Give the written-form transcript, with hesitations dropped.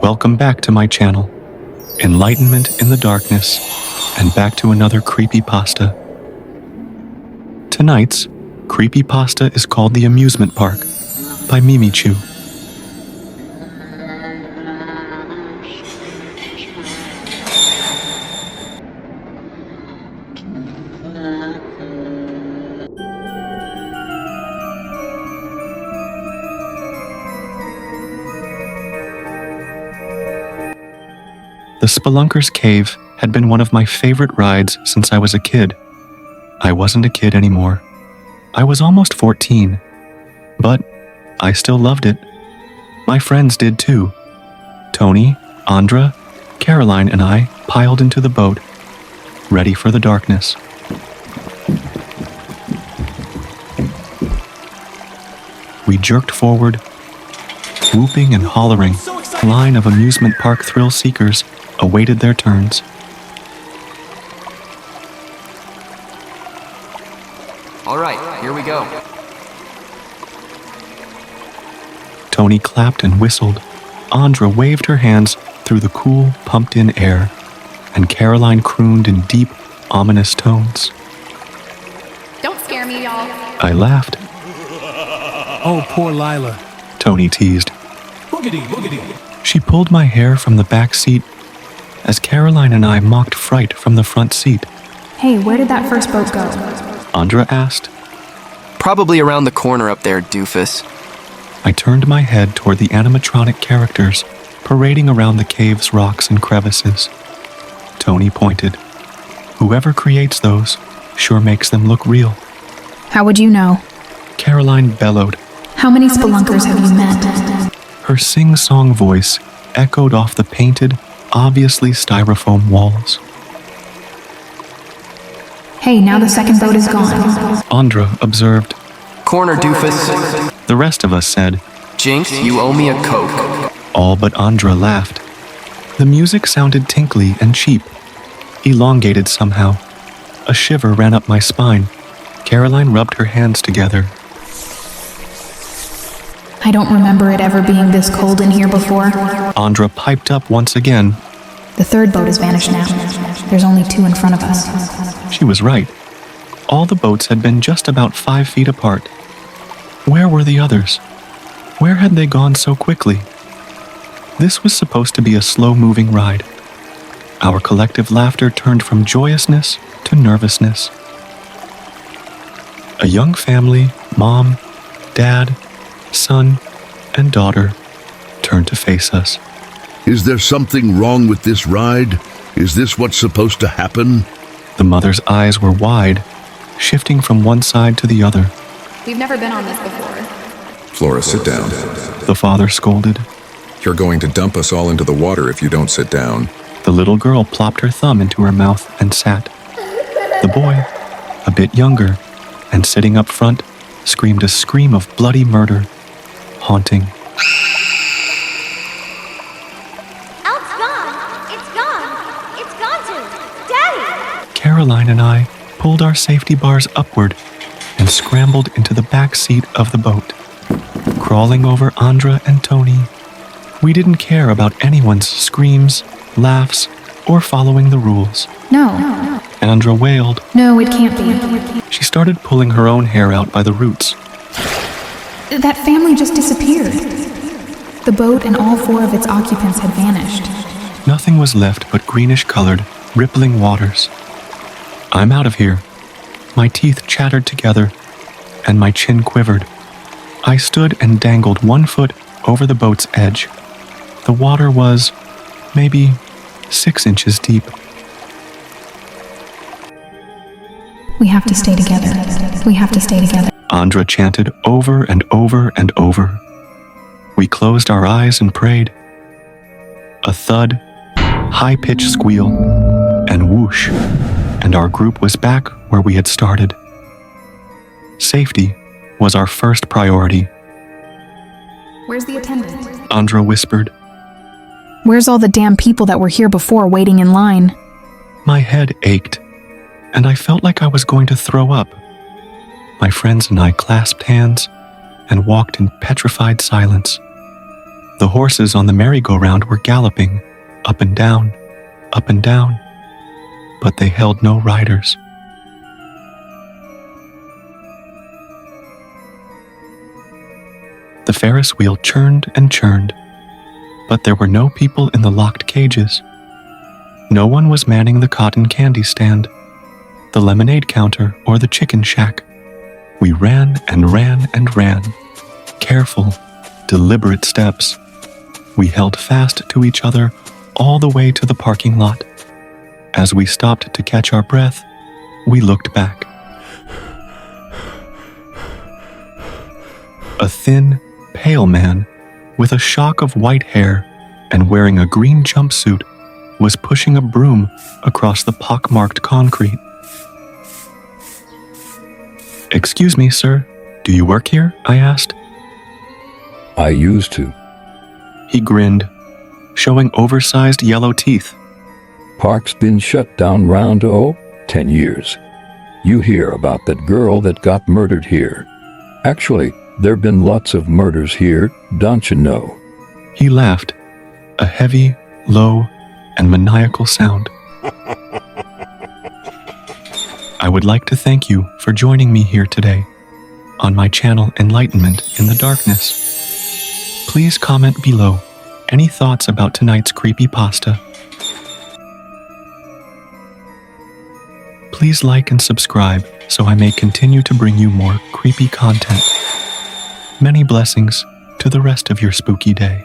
Welcome back to my channel, Enlightenment in the Darkness, and back to another creepypasta. Tonight's creepypasta is called The Amusement Park by MiMiChoo. The Spelunker's Cave had been one of my favorite rides since I was a kid. I wasn't a kid anymore. I was almost 14, but I still loved it. My friends did too. Tony, Andra, Caroline, and I piled into the boat, ready for the darkness. We jerked forward, whooping and hollering. A line of amusement park thrill seekers awaited their turns. All right, here we go. Tony clapped and whistled. Andra waved her hands through the cool, pumped-in air, and Caroline crooned in deep, ominous tones. Don't scare me, y'all. I laughed. Oh, poor Lila. Tony teased. Boogity, boogity. She pulled my hair from the back seat as Caroline and I mocked fright from the front seat. Hey, where did that first boat go? Andra asked. Probably around the corner up there, doofus. I turned my head toward the animatronic characters parading around the cave's rocks and crevices. Tony pointed. Whoever creates those sure makes them look real. How would you know? Caroline bellowed. How many spelunkers have you met? Her sing-song voice echoed off the painted, obviously styrofoam walls. Hey, now the second boat is gone. Andra observed. Corner, doofus. The rest of us said. Jinx, you owe me a Coke. All but Andra laughed. The music sounded tinkly and cheap, elongated somehow. A shiver ran up my spine. Caroline rubbed her hands together. I don't remember it ever being this cold in here before. Andra piped up once again. The third boat has vanished now. There's only two in front of us. She was right. All the boats had been just about 5 feet apart. Where were the others? Where had they gone so quickly? This was supposed to be a slow-moving ride. Our collective laughter turned from joyousness to nervousness. A young family, mom, dad, son, and daughter, turned to face us. Is there something wrong with this ride? Is this what's supposed to happen? The mother's eyes were wide, shifting from one side to the other. We've never been on this before. Flora, sit down. The father scolded. You're going to dump us all into the water if you don't sit down. The little girl plopped her thumb into her mouth and sat. The boy, a bit younger, and sitting up front, screamed a scream of bloody murder, haunting. It's gone! It's gone! It's gone to Daddy! Caroline and I pulled our safety bars upward and scrambled into the back seat of the boat. Crawling over Andra and Tony, we didn't care about anyone's screams, laughs, or following the rules. No. Andra wailed. No, it can't be. She started pulling her own hair out by the roots. That family just disappeared. The boat and all 4 of its occupants had vanished. Nothing was left but greenish-colored, rippling waters. I'm out of here. My teeth chattered together, and my chin quivered. I stood and dangled 1 foot over the boat's edge. The water was maybe 6 inches deep. We have to stay together. We have to stay together. Andra chanted over and over and over. We closed our eyes and prayed. A thud, high-pitched squeal, and whoosh, and our group was back where we had started. Safety was our first priority. Where's the attendant? Andra whispered. Where's all the damn people that were here before waiting in line? My head ached, and I felt like I was going to throw up. My friends and I clasped hands and walked in petrified silence. The horses on the merry-go-round were galloping, up and down, but they held no riders. The Ferris wheel churned and churned, but there were no people in the locked cages. No one was manning the cotton candy stand, the lemonade counter, or the chicken shack. We ran and ran and ran, careful, deliberate steps. We held fast to each other all the way to the parking lot. As we stopped to catch our breath, we looked back. A thin, pale man with a shock of white hair and wearing a green jumpsuit was pushing a broom across the pockmarked concrete. "Excuse me, sir, do you work here?" I asked. I used to. He grinned, showing oversized yellow teeth. Park's been shut down round 10 years. You hear about that girl that got murdered here. Actually, there've been lots of murders here, don't you know? He laughed, a heavy, low, and maniacal sound. I would like to thank you for joining me here today on my channel Enlightenment in the Darkness. Please comment below any thoughts about tonight's creepypasta. Please like and subscribe so I may continue to bring you more creepy content. Many blessings to the rest of your spooky day.